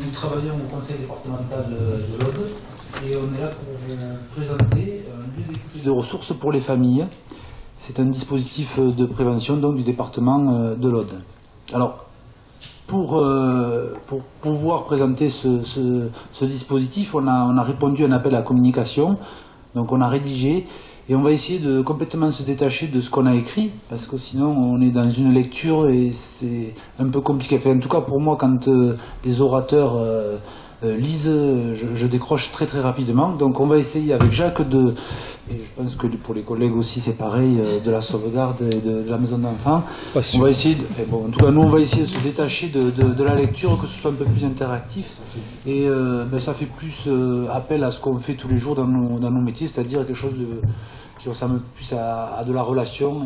nous travaillons au conseil départemental de l'Aude et on est là pour vous présenter un lieu d'écoute de ressources pour les familles. C'est un dispositif de prévention donc, du département de l'Aude. Alors, pour pouvoir présenter ce dispositif, on a répondu à un appel à la communication, donc on a rédigé et on va essayer de complètement se détacher de ce qu'on a écrit, parce que sinon on est dans une lecture et c'est un peu compliqué. Enfin, en tout cas pour moi, quand les orateurs lisent, je décroche très très rapidement. Donc on va essayer avec Jacques et je pense que pour les collègues aussi c'est pareil, de la sauvegarde et de la maison d'enfants. On va essayer, en tout cas nous on va essayer de se détacher de la lecture, que ce soit un peu plus interactif. Et ça fait plus appel à ce qu'on fait tous les jours dans nos métiers, c'est-à-dire quelque chose qui ressemble plus à de la relation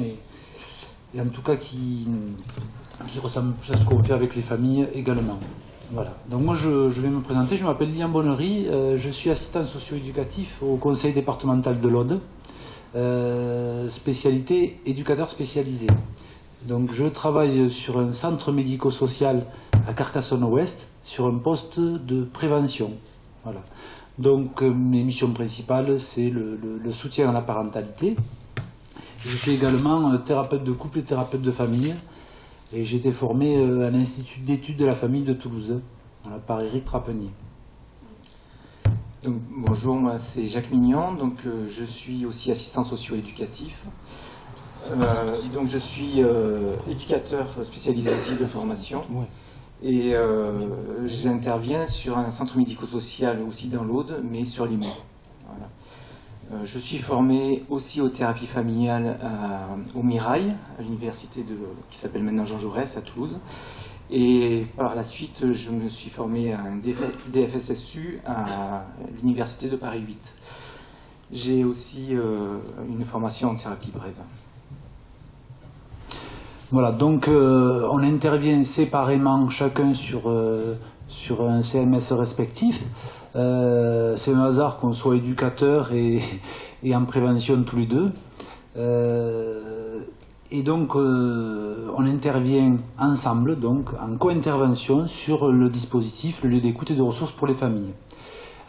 et en tout cas qui ressemble plus à ce qu'on fait avec les familles également. Voilà. Donc moi je vais me présenter, je m'appelle Liam Bonnery, je suis assistant socio-éducatif au conseil départemental de l'Aude, spécialité éducateur spécialisé. Donc je travaille sur un centre médico-social à Carcassonne-Ouest, sur un poste de prévention. Voilà. Donc mes missions principales, c'est le soutien à la parentalité. Je suis également thérapeute de couple et thérapeute de famille. Et j'ai été formé à l'Institut d'études de la famille de Toulouse, voilà, par Éric Trapenier. Donc, bonjour, moi c'est Jacques Mignon, donc je suis aussi assistant socio-éducatif. Donc je suis éducateur spécialisé aussi de formation. Ouais. Et j'interviens sur un centre médico-social aussi dans l'Aude, mais sur Limoux. Voilà. Je suis formé aussi aux thérapies familiales au Mirail, à l'université qui s'appelle maintenant Jean Jaurès à Toulouse. Et par la suite, je me suis formé à un DFSSU à l'université de Paris 8. J'ai aussi une formation en thérapie brève. Voilà, donc on intervient séparément chacun sur un CMS respectif. C'est un hasard qu'on soit éducateur et en prévention tous les deux. Et donc on intervient ensemble, donc en co-intervention sur le dispositif, le lieu d'écoute et de ressources pour les familles.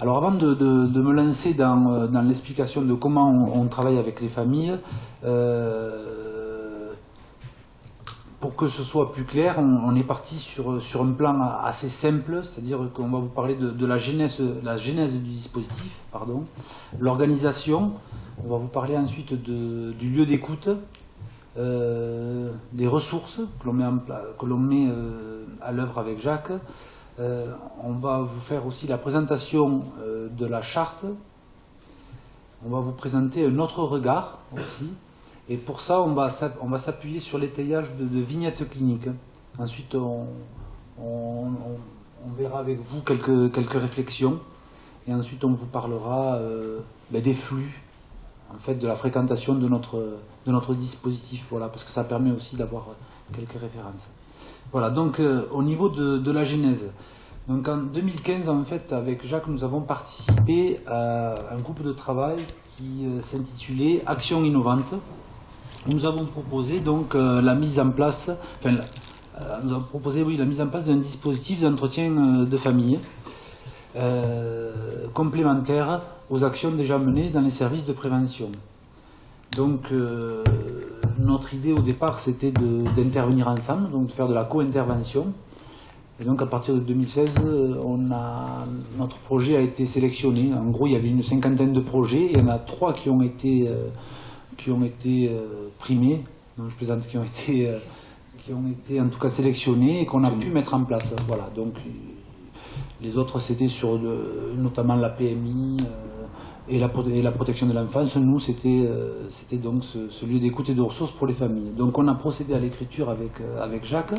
Alors avant de me lancer dans l'explication de comment on travaille avec les familles, pour que ce soit plus clair, on est parti sur un plan assez simple, c'est-à-dire qu'on va vous parler de la genèse du dispositif, l'organisation, on va vous parler ensuite du lieu d'écoute, des ressources que l'on met à l'œuvre avec Jacques. On va vous faire aussi la présentation de la charte, on va vous présenter un autre regard aussi. Et pour ça, on va s'appuyer sur l'étayage de vignettes cliniques. Ensuite, on verra avec vous quelques réflexions. Et ensuite, on vous parlera des flux, en fait, de la fréquentation de notre dispositif. Voilà, parce que ça permet aussi d'avoir quelques références. Voilà, donc au niveau de la genèse. Donc en 2015, en fait, avec Jacques, nous avons participé à un groupe de travail qui s'intitulait Action innovante. Nous avons proposé donc la mise en place d'un dispositif d'entretien de famille complémentaire aux actions déjà menées dans les services de prévention. Donc notre idée au départ c'était d'intervenir ensemble, donc de faire de la co-intervention. Et donc à partir de 2016, notre projet a été sélectionné. En gros, il y avait une cinquantaine de projets et il y en a 3 qui ont été primés, donc je plaisante, qui ont été en tout cas sélectionnés et qu'on a pu mettre en place. Voilà, donc les autres c'était sur notamment la PMI et la protection de l'enfance. Nous c'était donc ce lieu d'écoute et de ressources pour les familles. Donc on a procédé à l'écriture avec Jacques.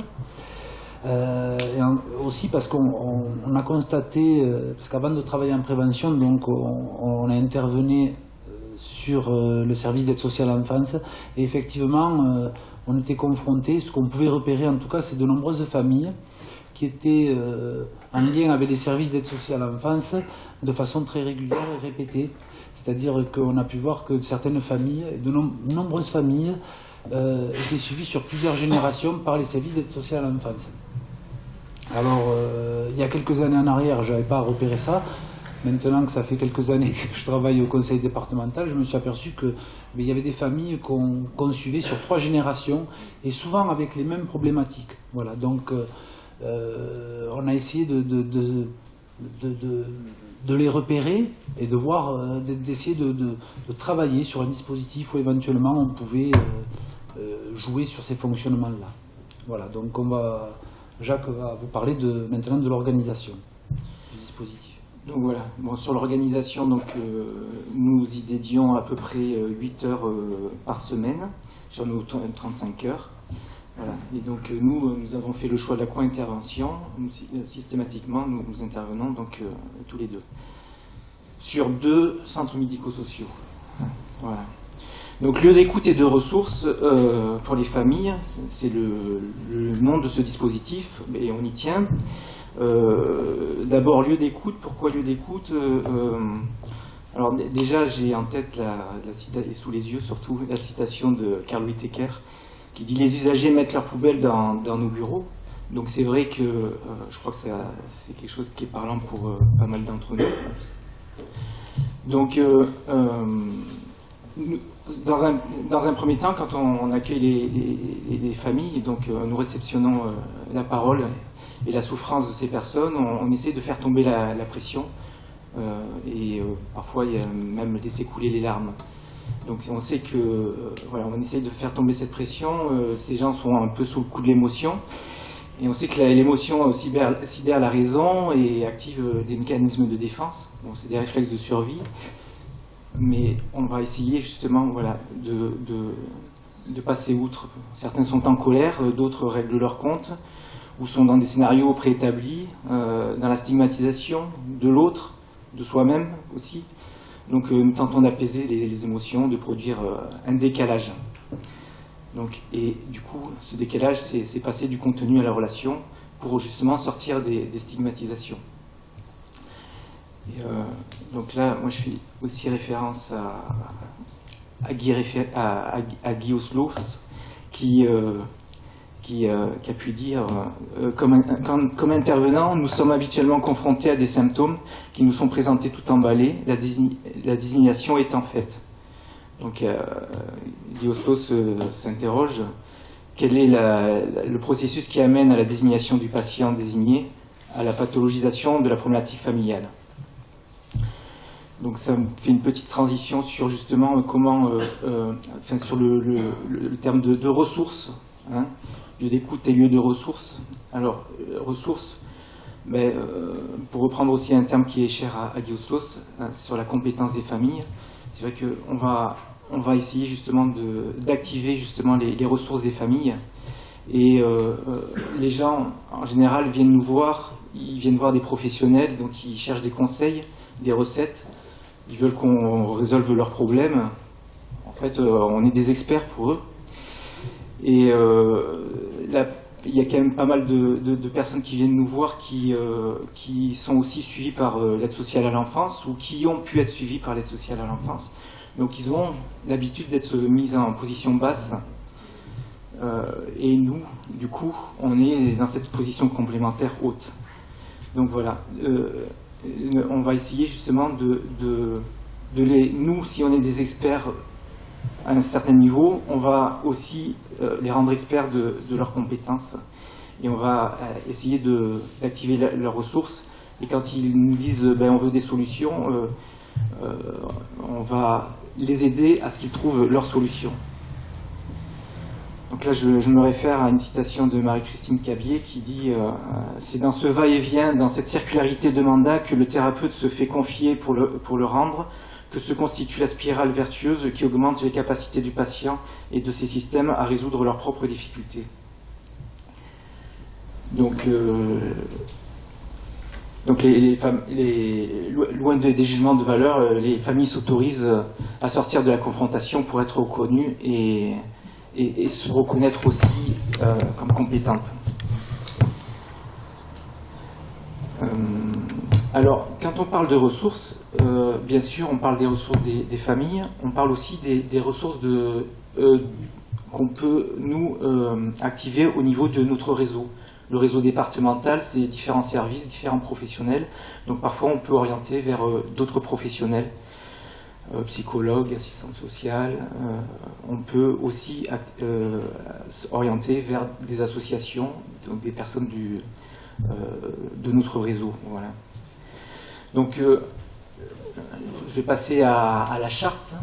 Et aussi parce qu'on a constaté, parce qu'avant de travailler en prévention, donc on a intervenu sur le service d'aide sociale à l'enfance et effectivement on était confronté, ce qu'on pouvait repérer en tout cas, c'est de nombreuses familles qui étaient en lien avec les services d'aide sociale à l'enfance de façon très régulière et répétée. C'est-à-dire qu'on a pu voir que certaines familles, de nombreuses familles, étaient suivies sur plusieurs générations par les services d'aide sociale à l'enfance. Alors, il y a quelques années en arrière, je n'avais pas repéré ça. Maintenant que ça fait quelques années que je travaille au conseil départemental, je me suis aperçu qu'il y avait des familles qu'on suivait sur 3 générations et souvent avec les mêmes problématiques. Voilà, donc on a essayé de les repérer et de voir, d'essayer de travailler sur un dispositif où éventuellement on pouvait jouer sur ces fonctionnements-là. Voilà, donc Jacques va vous parler maintenant de l'organisation du dispositif. Donc voilà, bon, sur l'organisation, nous y dédions à peu près 8 heures par semaine sur nos 35 heures. Voilà. Et donc nous avons fait le choix de la co-intervention. Systématiquement, nous intervenons donc tous les deux sur 2 centres médico-sociaux. Voilà. Donc lieu d'écoute et de ressources pour les familles, c'est le nom de ce dispositif, et on y tient. D'abord lieu d'écoute. Pourquoi lieu d'écoute? Alors déjà j'ai en tête et sous les yeux surtout la citation de Karl Whittaker qui dit: les usagers mettent leurs poubelles dans nos bureaux. Donc c'est vrai que je crois que c'est quelque chose qui est parlant pour pas mal d'entre nous. Donc dans un premier temps, quand on accueille les familles, donc nous réceptionnons la parole et la souffrance de ces personnes, on essaie de faire tomber la pression et parfois il y a même laisser couler les larmes. Donc on sait que voilà, on essaie de faire tomber cette pression. Ces gens sont un peu sous le coup de l'émotion et on sait que l'émotion sidère la raison et active des mécanismes de défense. Bon, c'est des réflexes de survie. Mais on va essayer justement de passer outre. Certains sont en colère, d'autres règlent leur compte, ou sont dans des scénarios préétablis, dans la stigmatisation de l'autre, de soi-même aussi. Donc nous tentons d'apaiser les émotions, de produire un décalage. Donc, et du coup, ce décalage, c'est passer du contenu à la relation pour justement sortir des stigmatisations. Et donc là, moi je fais aussi référence à Guy Oslo, qui a pu dire comme intervenant, nous sommes habituellement confrontés à des symptômes qui nous sont présentés tout emballés, la désignation étant faite. Donc Guy Oslo s'interroge, quel est le processus qui amène à la désignation du patient désigné, à la pathologisation de la problématique familiale. Donc ça me fait une petite transition sur justement comment, sur le terme de ressources, hein, lieu d'écoute et lieu de ressources. Alors, ressources, pour reprendre aussi un terme qui est cher à Guy Oslo, hein, sur la compétence des familles, c'est vrai qu'on va essayer justement d'activer justement les ressources des familles. Et les gens, en général, viennent nous voir, ils viennent voir des professionnels, donc ils cherchent des conseils, des recettes. Ils veulent qu'on résolve leurs problèmes. En fait, on est des experts pour eux. Et là, il y a quand même pas mal de personnes qui viennent nous voir qui sont aussi suivies par l'aide sociale à l'enfance ou qui ont pu être suivies par l'aide sociale à l'enfance. Donc ils ont l'habitude d'être mis en position basse. Et nous, du coup, on est dans cette position complémentaire haute. Donc voilà. On va essayer justement nous, si on est des experts à un certain niveau, on va aussi les rendre experts de leurs compétences et on va essayer d'activer leurs ressources. Et quand ils nous disent on veut des solutions, on va les aider à ce qu'ils trouvent leurs solutions. Donc là, je me réfère à une citation de Marie-Christine Cabier qui dit c'est dans ce va-et-vient, dans cette circularité de mandat que le thérapeute se fait confier pour le rendre, que se constitue la spirale vertueuse qui augmente les capacités du patient et de ses systèmes à résoudre leurs propres difficultés. Donc loin des jugements de valeur, les familles s'autorisent à sortir de la confrontation pour être reconnues et se reconnaître aussi comme compétentes. Alors, quand on parle de ressources, bien sûr, on parle des ressources des familles, on parle aussi des ressources qu'on peut, nous, activer au niveau de notre réseau. Le réseau départemental, c'est différents services, différents professionnels. Donc parfois, on peut orienter vers d'autres professionnels, psychologues, assistantes sociales. On peut aussi orienter vers des associations, donc des personnes de notre réseau. Voilà. Donc, je vais passer à la charte,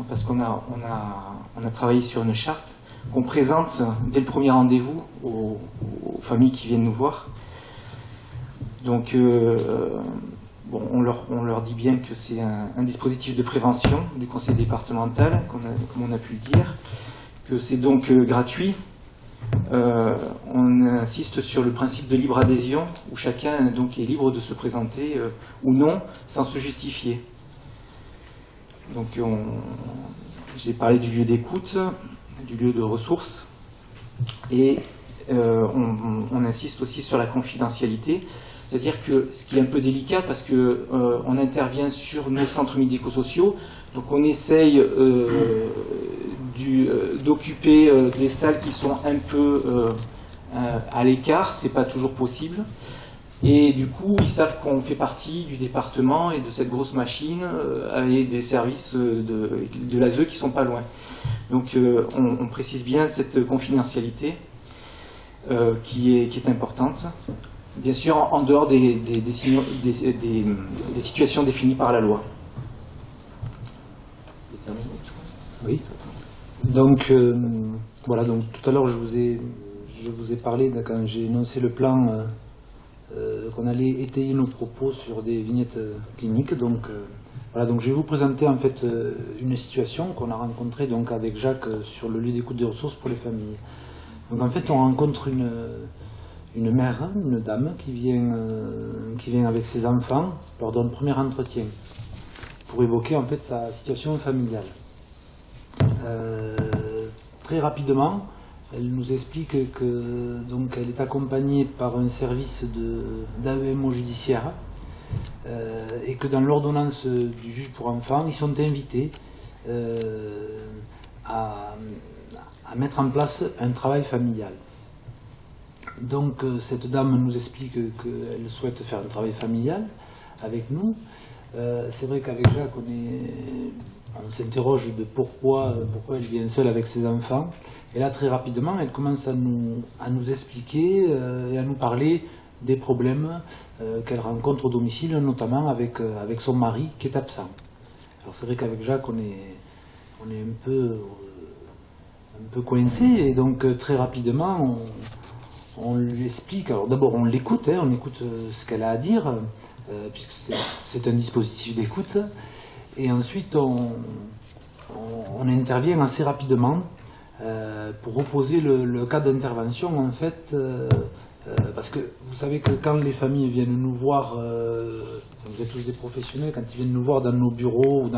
parce qu'on a travaillé sur une charte qu'on présente dès le premier rendez-vous aux familles qui viennent nous voir. Donc, bon, on leur dit bien que c'est un dispositif de prévention du conseil départemental, comme on a pu le dire, que c'est donc gratuit. On insiste sur le principe de libre adhésion, où chacun donc est libre de se présenter ou non, sans se justifier. Donc j'ai parlé du lieu d'écoute, du lieu de ressources, et on insiste aussi sur la confidentialité, c'est-à-dire que ce qui est un peu délicat, parce que on intervient sur nos centres médico-sociaux, donc on essaye d'occuper des salles qui sont un peu à l'écart, c'est pas toujours possible. Et du coup, ils savent qu'on fait partie du département et de cette grosse machine et des services de l'ASE qui sont pas loin. Donc on précise bien cette confidentialité qui est importante. Bien sûr, en dehors des situations définies par la loi. Oui. Donc voilà. Donc tout à l'heure, je vous ai parlé quand j'ai énoncé le plan qu'on allait étayer nos propos sur des vignettes cliniques. Donc voilà. Donc je vais vous présenter en fait une situation qu'on a rencontrée donc avec Jacques sur le lieu d'écoute des ressources pour les familles. Donc en fait, on rencontre une mère, une dame qui vient avec ses enfants lors d'un premier entretien pour évoquer en fait sa situation familiale. Très rapidement, elle nous explique que donc elle est accompagnée par un service d'AEMO judiciaire et que dans l'ordonnance du juge pour enfants, ils sont invités à mettre en place un travail familial. Donc cette dame nous explique qu'elle souhaite faire un travail familial avec nous. C'est vrai qu'avec Jacques, on s'interroge de pourquoi elle vient seule avec ses enfants. Et là, très rapidement, elle commence à nous expliquer et à nous parler des problèmes qu'elle rencontre au domicile, notamment avec son mari qui est absent. Alors c'est vrai qu'avec Jacques, on est un peu coincé, et donc très rapidement, on lui explique. Alors d'abord, on l'écoute, on écoute ce qu'elle a à dire, puisque c'est un dispositif d'écoute. Et ensuite, on intervient assez rapidement pour opposer le cas d'intervention, en fait, parce que vous savez que quand les familles viennent nous voir, vous êtes tous des professionnels, quand ils viennent nous voir dans nos bureaux ou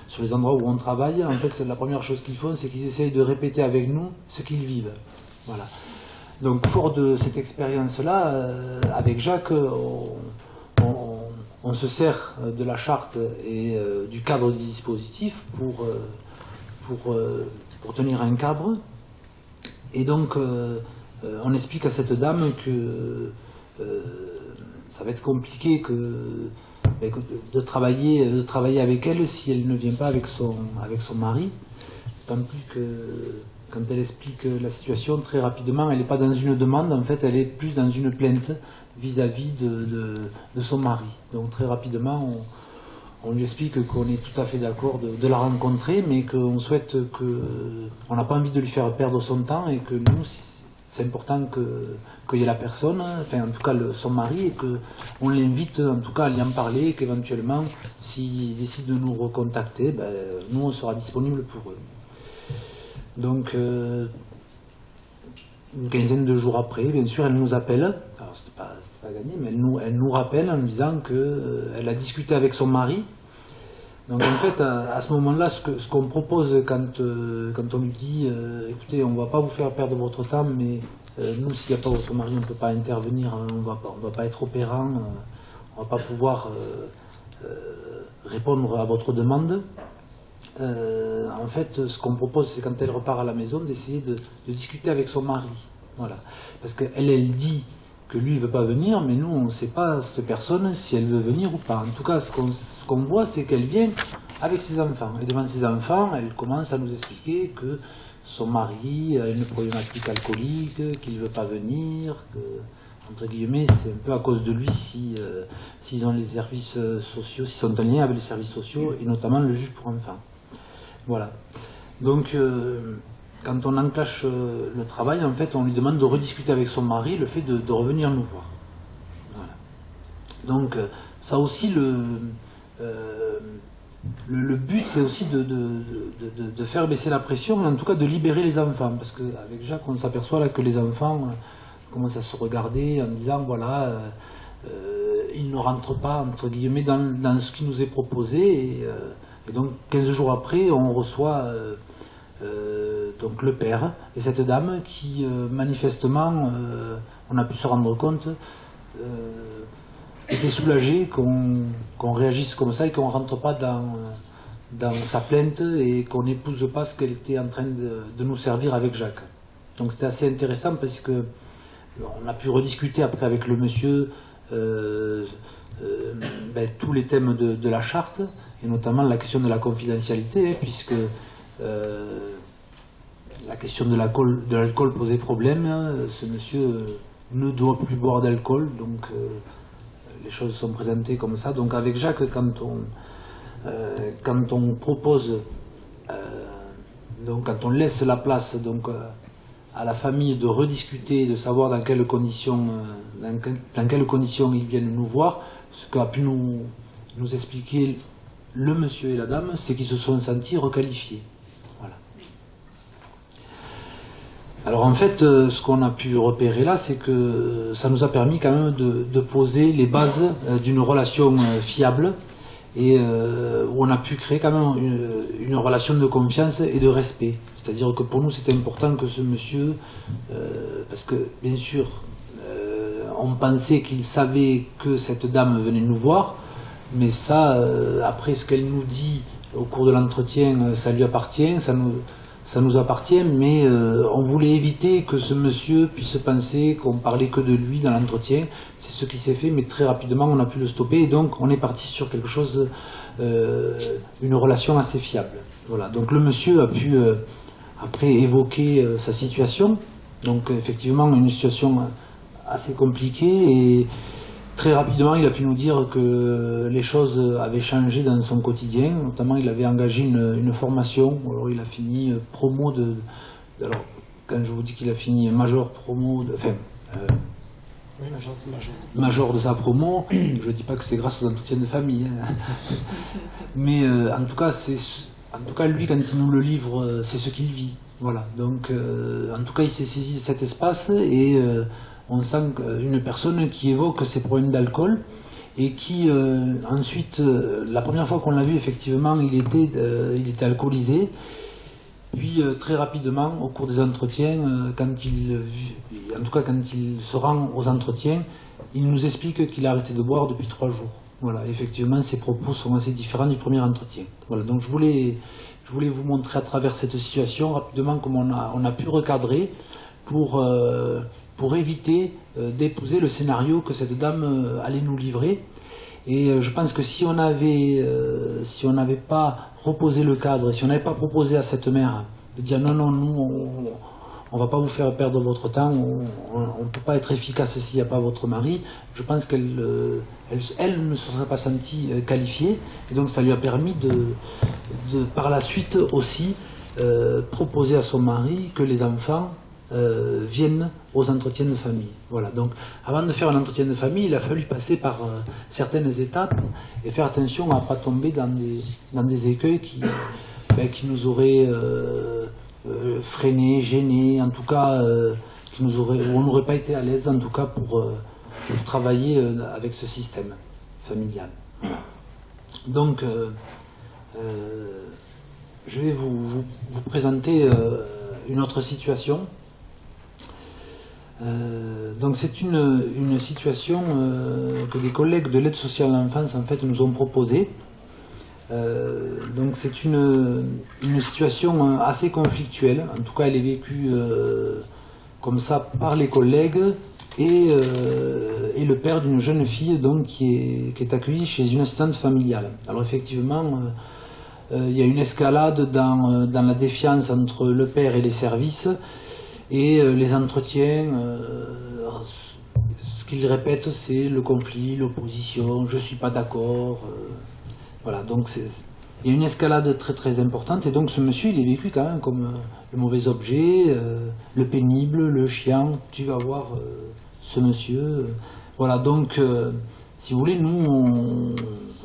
sur les endroits où on travaille, en fait, la première chose qu'ils font, c'est qu'ils essayent de répéter avec nous ce qu'ils vivent. Voilà. Donc, fort de cette expérience-là, avec Jacques, on se sert de la charte et du cadre du dispositif pour tenir un cadre. Et donc, on explique à cette dame que ça va être compliqué de travailler avec elle si elle ne vient pas avec son mari. Tant plus que, quand elle explique la situation, très rapidement, elle n'est pas dans une demande, en fait, elle est plus dans une plainte vis-à-vis de son mari. Donc très rapidement, on lui explique qu'on est tout à fait d'accord de la rencontrer, mais qu'on souhaite on n'a pas envie de lui faire perdre son temps, et que nous, c'est important qu'il y ait la personne, enfin en tout cas son mari, et qu'on l'invite en tout cas à lui en parler, et qu'éventuellement, s'il décide de nous recontacter, nous on sera disponible pour eux. Donc une quinzaine de jours après, bien sûr, elle nous appelle. Alors c'était pas gagné, mais elle nous rappelle en nous disant qu'elle a discuté avec son mari. Donc en fait, à ce moment-là, ce qu'on propose quand on lui dit écoutez, on ne va pas vous faire perdre votre temps, mais nous, s'il n'y a pas votre mari, on ne peut pas intervenir, hein, on va pas être opérant, on ne va pas pouvoir répondre à votre demande. En fait, ce qu'on propose, c'est quand elle repart à la maison, d'essayer de discuter avec son mari. Voilà. Parce qu'elle dit que lui ne veut pas venir, mais nous on ne sait pas cette personne si elle veut venir ou pas. En tout cas, ce qu'on voit, c'est qu'elle vient avec ses enfants. Et devant ses enfants, elle commence à nous expliquer que son mari a une problématique alcoolique, qu'il ne veut pas venir, que, entre guillemets, c'est un peu à cause de lui s'ils ont les services sociaux, s'ils sont en lien avec les services sociaux, et notamment le juge pour enfants. Voilà. Donc, quand on enclenche le travail, en fait, on lui demande de rediscuter avec son mari le fait de revenir nous voir. Voilà. Donc, ça aussi, le but, c'est aussi de faire baisser la pression, mais en tout cas de libérer les enfants. Parce qu'avec Jacques, on s'aperçoit là que les enfants commencent à se regarder en disant, voilà, ils ne rentrent pas, entre guillemets, dans ce qui nous est proposé. Et donc, 15 jours après, on reçoit donc le père et cette dame qui, manifestement, on a pu se rendre compte, était soulagée qu'on réagisse comme ça et qu'on ne rentre pas dans sa plainte et qu'on n'épouse pas ce qu'elle était en train de nous servir avec Jacques. Donc c'était assez intéressant parce que on a pu rediscuter après avec le monsieur tous les thèmes de la charte et notamment la question de la confidentialité, puisque la question de l'alcool posait problème. Ce monsieur ne doit plus boire d'alcool, donc les choses sont présentées comme ça. Donc avec Jacques, quand on propose, donc quand on laisse la place donc, à la famille de rediscuter, de savoir dans quelles conditions ils viennent nous voir, ce qu'a pu nous expliquer le monsieur et la dame, c'est qu'ils se sont sentis requalifiés. Voilà. Alors en fait, ce qu'on a pu repérer là, c'est que ça nous a permis quand même de poser les bases d'une relation fiable et où on a pu créer quand même une relation de confiance et de respect. C'est-à-dire que pour nous, c'était important que ce monsieur, parce que bien sûr, on pensait qu'il savait que cette dame venait nous voir, mais ça, après ce qu'elle nous dit au cours de l'entretien, ça lui appartient, ça nous appartient, mais on voulait éviter que ce monsieur puisse penser qu'on parlait que de lui dans l'entretien. C'est ce qui s'est fait, mais très rapidement on a pu le stopper, et donc on est parti sur quelque chose, une relation assez fiable. Voilà. Donc le monsieur a pu après évoquer sa situation, donc effectivement une situation assez compliquée, et très rapidement, il a pu nous dire que les choses avaient changé dans son quotidien. Notamment, il avait engagé une formation. Alors, il a fini promo de... Alors, quand je vous dis qu'il a fini major promo... Oui, major de sa promo, je ne dis pas que c'est grâce aux entretiens de famille. Hein. Mais en tout cas, lui, quand il nous le livre, c'est ce qu'il vit. Voilà. Donc, en tout cas, il s'est saisi de cet espace et... on sent une personne qui évoque ses problèmes d'alcool et qui ensuite, la première fois qu'on l'a vu, effectivement, il était alcoolisé. Puis très rapidement, au cours des entretiens, quand il se rend aux entretiens, il nous explique qu'il a arrêté de boire depuis 3 jours. Voilà, effectivement, ses propos sont assez différents du premier entretien. Voilà, donc je voulais vous montrer à travers cette situation rapidement comment on a pu recadrer pour éviter d'épouser le scénario que cette dame allait nous livrer. Et je pense que si on n'avait pas reposé le cadre, et si on n'avait pas proposé à cette mère de dire non, nous, on ne va pas vous faire perdre votre temps, on ne peut pas être efficace s'il n'y a pas votre mari, je pense qu'elle ne se serait pas sentie qualifiée, et donc ça lui a permis de par la suite aussi proposer à son mari que les enfants viennent aux entretiens de famille. Voilà. Donc, avant de faire un entretien de famille, il a fallu passer par certaines étapes et faire attention à ne pas tomber dans des écueils qui nous auraient freinés, gênés, en tout cas, où on n'aurait pas été à l'aise, en tout cas, pour travailler avec ce système familial. Voilà. Donc, je vais vous présenter une autre situation. Donc c'est une situation que des collègues de l'aide sociale à l'enfance en fait nous ont proposée. Donc c'est une situation assez conflictuelle. En tout cas, elle est vécue comme ça par les collègues et le père d'une jeune fille donc, qui est accueillie chez une assistante familiale. Alors effectivement, il y a une escalade dans la défiance entre le père et les services, et les entretiens, ce qu'ils répètent, c'est le conflit, l'opposition, je ne suis pas d'accord. Voilà, donc il y a une escalade très très importante, et donc ce monsieur, il est vécu quand même comme le mauvais objet, le pénible, le chiant. Tu vas voir ce monsieur. Voilà, donc si vous voulez, nous,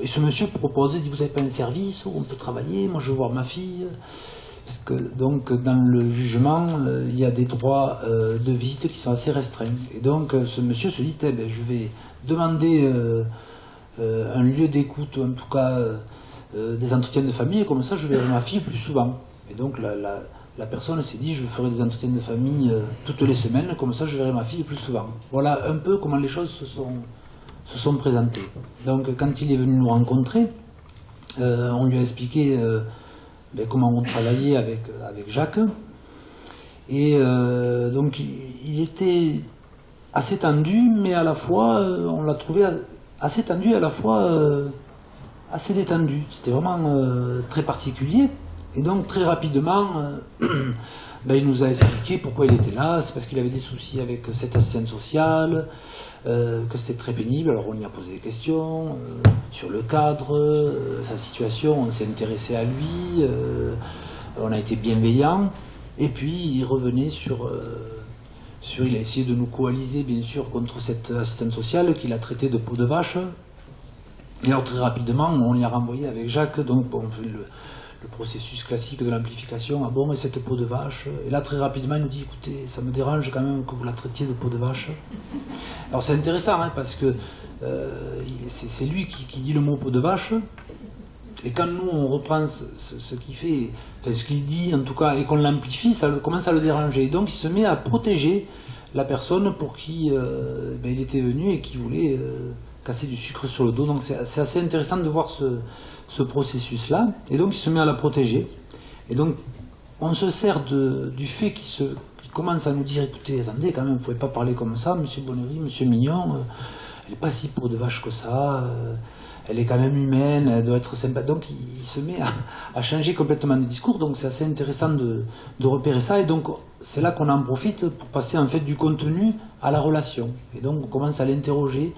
et ce monsieur propose, il dit, vous n'avez pas un service où on peut travailler, moi je veux voir ma fille. Parce que donc dans le jugement, il y a des droits de visite qui sont assez restreints. Et donc ce monsieur se dit, eh ben, je vais demander un lieu d'écoute, ou en tout cas des entretiens de famille, et comme ça je verrai ma fille plus souvent. Et donc la personne s'est dit, je ferai des entretiens de famille toutes les semaines, comme ça je verrai ma fille plus souvent. Voilà un peu comment les choses se sont présentées. Donc quand il est venu nous rencontrer, on lui a expliqué comment on travaillait avec Jacques. Et donc il était assez tendu, mais à la fois on l'a trouvé assez tendu, à la fois assez détendu. C'était vraiment très particulier. Et donc très rapidement, il nous a expliqué pourquoi il était là. C'est parce qu'il avait des soucis avec cette assistante sociale, que c'était très pénible. Alors on lui a posé des questions sur le cadre, sa situation. On s'est intéressé à lui, on a été bienveillant. Et puis il revenait sur il a essayé de nous coaliser bien sûr contre cette assistante sociale qu'il a traitée de peau de vache. Et alors très rapidement, on l'y a renvoyé avec Jacques, donc le processus classique de l'amplification. Ah bon, et cette peau de vache? Et là très rapidement il nous dit, écoutez, ça me dérange quand même que vous la traitiez de peau de vache. Alors c'est intéressant hein, parce que c'est lui qui dit le mot peau de vache, et quand nous on reprend ce qu'il fait, enfin, ce qu'il dit en tout cas, et qu'on l'amplifie, ça commence à le déranger. Et donc il se met à protéger la personne pour qui il était venu et qui voulait casser du sucre sur le dos. Donc c'est assez intéressant de voir ce processus-là. Et donc il se met à la protéger. Et donc on se sert du fait qu'il commence à nous dire, écoutez, attendez, quand même, vous ne pouvez pas parler comme ça, monsieur Bonnery, monsieur Mignon, elle n'est pas si peau de vache que ça, elle est quand même humaine, elle doit être sympa. Donc il se met à changer complètement de discours. Donc c'est assez intéressant de repérer ça. Et donc c'est là qu'on en profite pour passer en fait du contenu à la relation. Et donc on commence à l'interroger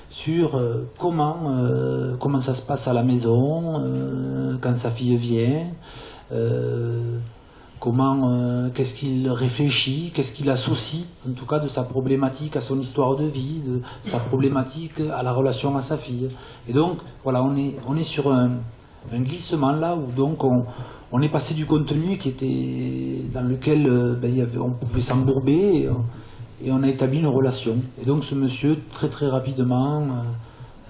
sur comment ça se passe à la maison, quand sa fille vient, qu'est-ce qu'il réfléchit, qu'est-ce qu'il associe, en tout cas de sa problématique à son histoire de vie, de sa problématique à la relation à sa fille. Et donc, voilà, on est sur un glissement là, où donc on est passé du contenu qui était dans lequel on pouvait s'embourber, et on a établi une relation. Et donc ce monsieur, très très rapidement,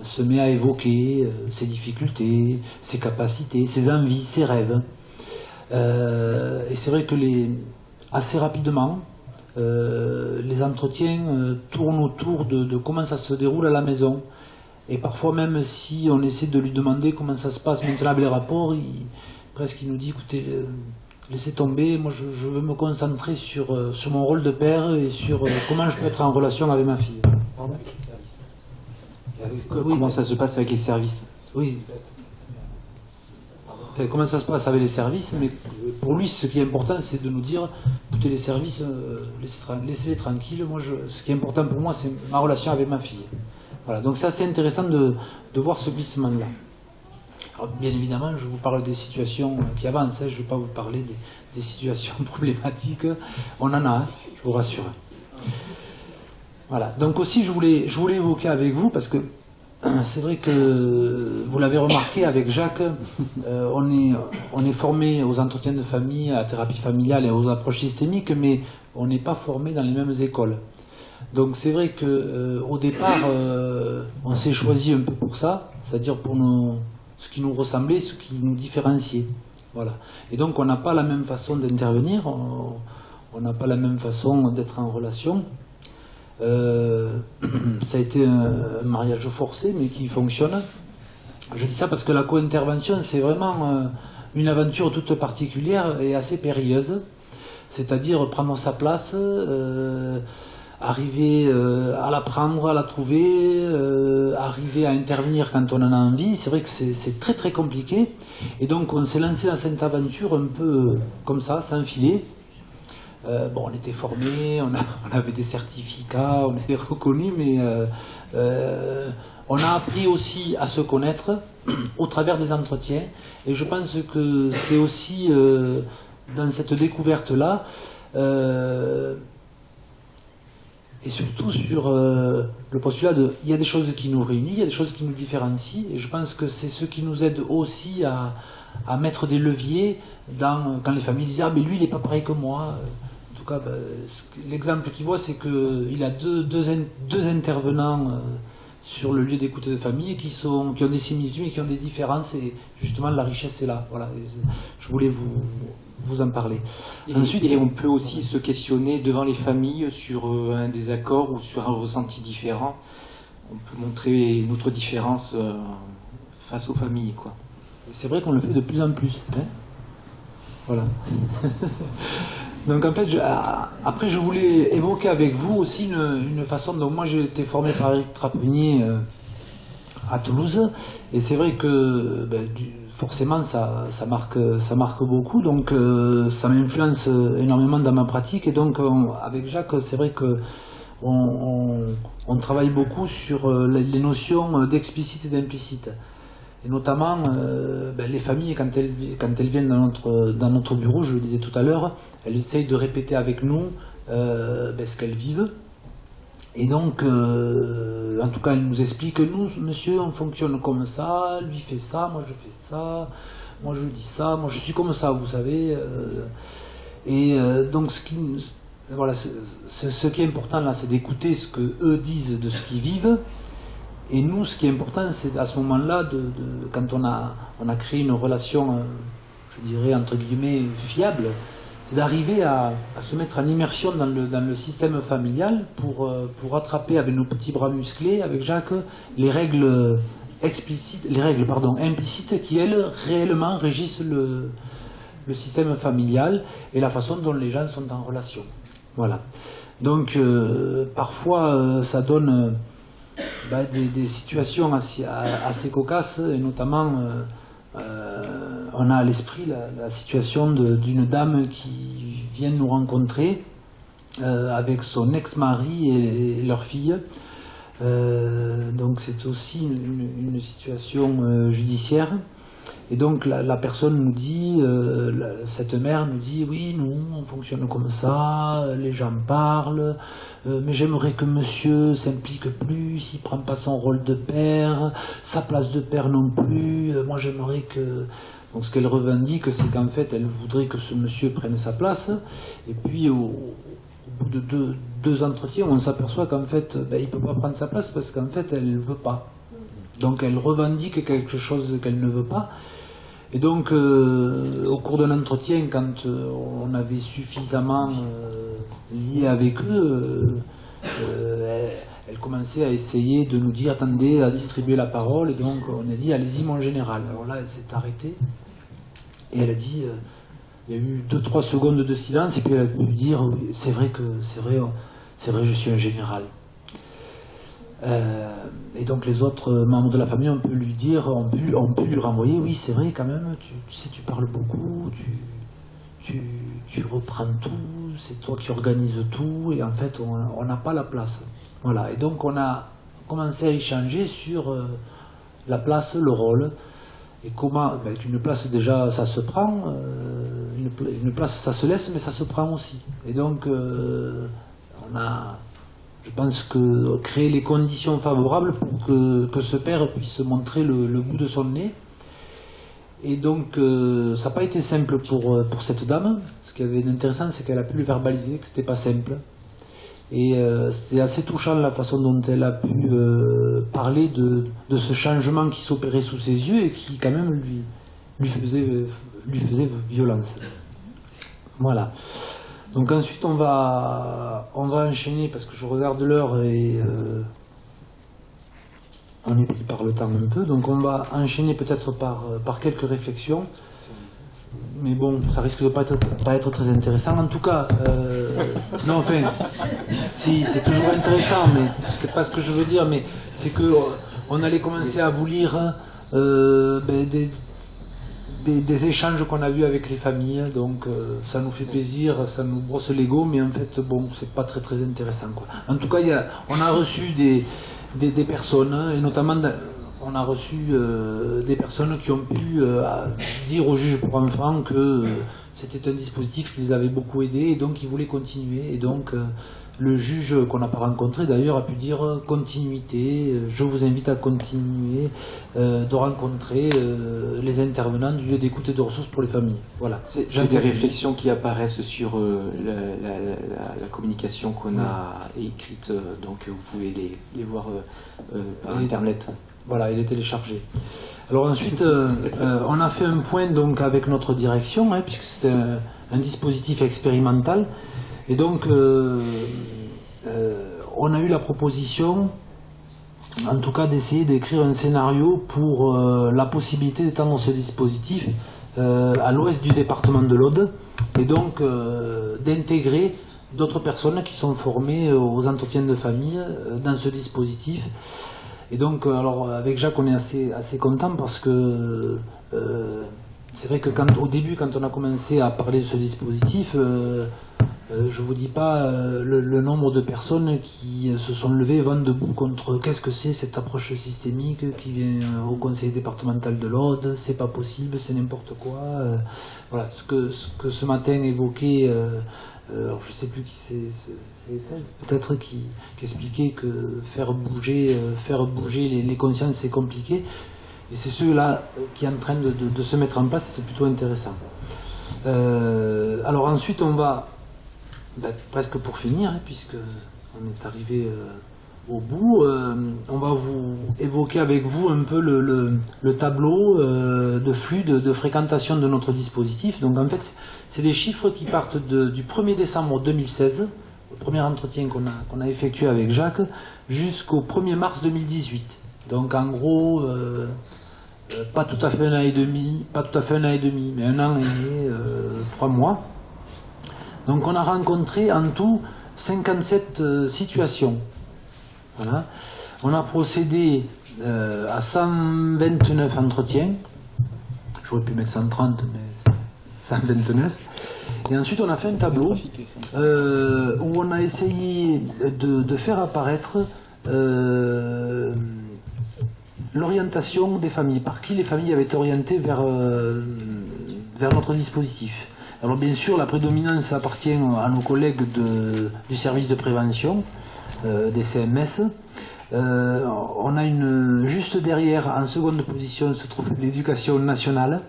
se met à évoquer ses difficultés, ses capacités, ses envies, ses rêves. Et c'est vrai que assez rapidement, les entretiens tournent autour de comment ça se déroule à la maison. Et parfois même si on essaie de lui demander comment ça se passe maintenant avec les rapports, il nous dit, écoutez, laissez tomber, moi je veux me concentrer sur mon rôle de père et sur comment je peux être en relation avec ma fille. Pardon ? Comment ça se passe avec les services? Oui. Enfin, comment ça se passe avec les services, mais pour lui ce qui est important c'est de nous dire, écoutez, les services, laissez-les tranquilles, moi ce qui est important pour moi c'est ma relation avec ma fille. Voilà, donc c'est assez intéressant de voir ce glissement-là. Alors, bien évidemment, je vous parle des situations qui avancent, hein, je ne vais pas vous parler des situations problématiques, on en a, hein, je vous rassure. Voilà, donc aussi je voulais évoquer avec vous, parce que c'est vrai que vous l'avez remarqué avec Jacques, on est formé aux entretiens de famille, à la thérapie familiale et aux approches systémiques, mais on n'est pas formé dans les mêmes écoles. Donc c'est vrai qu'au départ, on s'est choisi un peu pour ça, c'est-à-dire pour ce qui nous ressemblait, ce qui nous différenciait. Voilà. Et donc on n'a pas la même façon d'intervenir, on n'a pas la même façon d'être en relation. Ça a été un mariage forcé, mais qui fonctionne. Je dis ça parce que la co-intervention, c'est vraiment une aventure toute particulière et assez périlleuse. C'est-à-dire prendre sa place, arriver à la prendre, à la trouver, arriver à intervenir quand on en a envie, c'est vrai que c'est très très compliqué. Et donc on s'est lancé dans cette aventure un peu comme ça, sans filet. Bon, on était formés, on avait des certificats, on était reconnus, mais on a appris aussi à se connaître au travers des entretiens. Et je pense que c'est aussi dans cette découverte-là, et surtout sur le postulat de il y a des choses qui nous réunissent, il y a des choses qui nous différencient, et je pense que c'est ce qui nous aide aussi à mettre des leviers quand les familles disent « Ah, mais lui, il n'est pas pareil que moi ». En tout cas, l'exemple qu'il voit, c'est qu'il a deux intervenants sur le lieu d'écoute de famille qui ont des similitudes et qui ont des différences, et justement la richesse est là. Voilà, je voulais vous en parler. Ensuite, on peut aussi se questionner devant les familles sur un désaccord ou sur un ressenti différent. On peut montrer notre différence face aux familles, quoi. C'est vrai qu'on le fait de plus en plus. Hein, voilà. Donc en fait, après je voulais évoquer avec vous aussi une façon. Donc moi j'ai été formé par Eric Trapenier à Toulouse, et c'est vrai que forcément ça marque beaucoup, donc ça m'influence énormément dans ma pratique. Et donc avec Jacques, c'est vrai que on travaille beaucoup sur les notions d'explicite et d'implicite. Et notamment, les familles, quand elles viennent dans notre bureau, je le disais tout à l'heure, elles essayent de répéter avec nous ce qu'elles vivent. Et donc, en tout cas, elles nous expliquent que nous, monsieur, on fonctionne comme ça, lui fait ça, moi je fais ça, moi je dis ça, moi je suis comme ça, vous savez. Donc, ce qui est important là, c'est d'écouter ce qu'eux disent de ce qu'ils vivent. Et nous, ce qui est important, c'est à ce moment-là, quand on a créé une relation, je dirais, entre guillemets, fiable, c'est d'arriver à se mettre en immersion dans le système familial pour attraper avec nos petits bras musclés, avec Jacques, les règles implicites qui, elles, réellement régissent le système familial et la façon dont les gens sont en relation. Voilà. Donc, parfois, ça donne des situations assez cocasses, et notamment on a à l'esprit la situation d'une dame qui vient nous rencontrer avec son ex-mari et leur fille. Donc c'est aussi une situation judiciaire. Et donc la personne nous dit, cette mère nous dit, oui, nous, on fonctionne comme ça, les gens parlent, mais j'aimerais que monsieur s'implique plus, il ne prend pas son rôle de père, sa place de père non plus, moi j'aimerais que... Donc ce qu'elle revendique, c'est qu'en fait, elle voudrait que ce monsieur prenne sa place, et puis au bout de deux entretiens, on s'aperçoit qu'en fait, il ne peut pas prendre sa place parce qu'en fait, elle ne veut pas. Donc elle revendique quelque chose qu'elle ne veut pas. Et donc, au cours d'un entretien, quand on avait suffisamment lié avec eux, elle commençait à essayer de nous dire, attendez, à distribuer la parole. Et donc, on a dit, allez-y, mon général. Alors là, elle s'est arrêtée. Et elle a dit, il y a eu 2-3 secondes de silence. Et puis elle a pu dire, c'est vrai, je suis un général. Et donc les autres membres de la famille ont pu lui dire, ont pu lui renvoyer, oui c'est vrai quand même, tu sais, tu parles beaucoup, tu reprends tout, c'est toi qui organises tout, et en fait on n'a pas la place. Voilà, et donc on a commencé à échanger sur la place, le rôle, et comment, une place déjà ça se prend, une place ça se laisse, mais ça se prend aussi. Et donc je pense que créer les conditions favorables pour que ce père puisse montrer le bout de son nez. Et donc, ça n'a pas été simple pour cette dame. Ce qui avait d'intéressant, c'est qu'elle a pu le verbaliser, que c'était pas simple. Et c'était assez touchant la façon dont elle a pu parler de ce changement qui s'opérait sous ses yeux et qui, quand même, lui faisait violence. Voilà. Donc ensuite on va enchaîner, parce que je regarde l'heure et on est pris par le temps un peu, donc on va enchaîner peut-être par quelques réflexions. mais bon, ça risque de pas être très intéressant. En tout cas, non, enfin, si, c'est toujours intéressant, mais c'est pas ce que je veux dire, mais c'est que on allait commencer à vous lire des échanges qu'on a vus avec les familles, donc ça nous fait plaisir, ça nous brosse l'ego, mais en fait, bon, c'est pas très intéressant, quoi. En tout cas, on a reçu des personnes, et notamment on a reçu des personnes qui ont pu dire au juge pour enfants que c'était un dispositif qui les avait beaucoup aidés et donc ils voulaient continuer. Et donc le juge qu'on n'a pas rencontré d'ailleurs a pu dire continuité, je vous invite à continuer de rencontrer les intervenants du lieu d'écoute et de ressources pour les familles. Voilà. C'est des réflexions qui apparaissent sur la communication qu'on a écrite, donc vous pouvez les voir par internet. Voilà, il est téléchargé. Alors ensuite, on a fait un point donc avec notre direction, puisque c'était un dispositif expérimental. Et donc, on a eu la proposition, en tout cas, d'essayer d'écrire un scénario pour la possibilité d'étendre ce dispositif à l'ouest du département de l'Aude, et donc d'intégrer d'autres personnes qui sont formées aux entretiens de famille dans ce dispositif. Et donc, alors, avec Jacques, on est assez content parce que c'est vrai que au début, quand on a commencé à parler de ce dispositif, je ne vous dis pas le nombre de personnes qui se sont levées vent debout contre qu'est-ce que c'est cette approche systémique qui vient au conseil départemental de l'Aude, c'est pas possible, c'est n'importe quoi. Voilà, ce que ce matin évoquait, alors je ne sais plus qui c'est peut-être qui expliquait que faire bouger les consciences c'est compliqué, et c'est ceux-là qui est en train de se mettre en place, et c'est plutôt intéressant. Alors ensuite on va presque pour finir, puisque on est arrivé au bout, on va vous évoquer avec vous un peu le tableau de flux de fréquentation de notre dispositif. Donc en fait c'est des chiffres qui partent du 1er décembre 2016, le premier entretien qu'on a effectué avec Jacques, jusqu'au 1er mars 2018. Donc en gros, pas tout à fait un an et demi, mais un an et 3 mois. Donc on a rencontré en tout 57 situations. Voilà. On a procédé à 129 entretiens. J'aurais pu mettre 130, mais 129. Et ensuite on a fait un tableau où on a essayé de faire apparaître l'orientation des familles, par qui les familles avaient été orientées vers notre dispositif. Alors bien sûr, la prédominance appartient à nos collègues du service de prévention, des CMS. On a juste derrière, en seconde position, se trouve l'éducation nationale.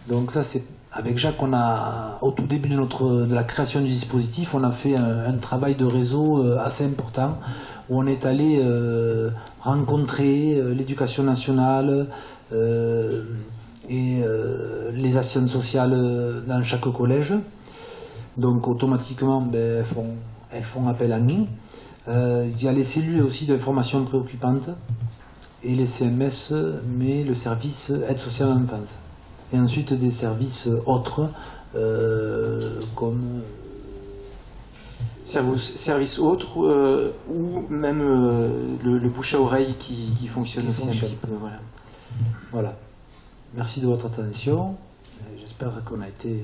Donc ça, c'est avec Jacques, au tout début de la création du dispositif, on a fait un travail de réseau assez important, où on est allé rencontrer l'éducation nationale, et les assistantes sociales dans chaque collège. Donc automatiquement elles font appel à nous. Il y a les cellules aussi d'information préoccupante et les CMS, mais le service aide sociale à l'enfance. Et ensuite des services autres comme services autres ou même le bouche à oreille qui fonctionne aussi un petit peu. Voilà. Merci de votre attention. J'espère qu'on a été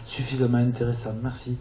suffisamment intéressant. Merci.